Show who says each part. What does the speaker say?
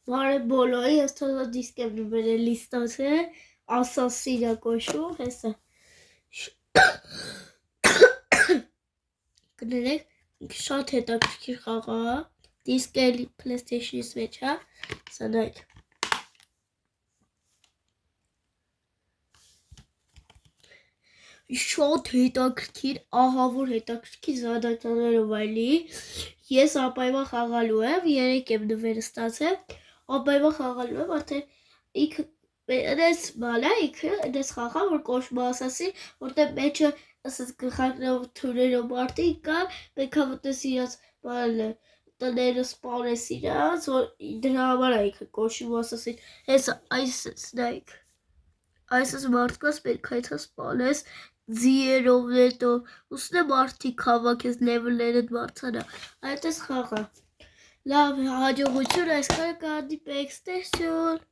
Speaker 1: Բարը բոլորի, ես թողա դիսկ եմ նվերել լիստացը, ասասինա կոշում, հեսա կներեք, շատ հետաքրքիր խաղա, դիսկը PlayStation-ից մեջ հա, սա նայք շատ հետաքրքիր, ահա որ հետաքրքիր զադականներով այլի, ես ապայվա խաղալու եմ, 3 եմ նվերը ստացել, ապայվա խաղալու եմ, արդեն իքը Դες բալա իքը դες խաղա որ կոշմա ասասին որտեղ մեջը ասած գլխարկներով թուրերով մարդիկ կան մենք հավատես իրաց բանը տները սպանես իրաց որ դրա համար իքը կոշում ասասին հես այս նայք այսս մարդկաց պետք է իցա սպանես ձիերով նետով ուսնե մարդիկ հավաքես լևլներդ բարձանա այդպես խաղա լավ հաջողություն այսքանը կարդի պեքստեսյոն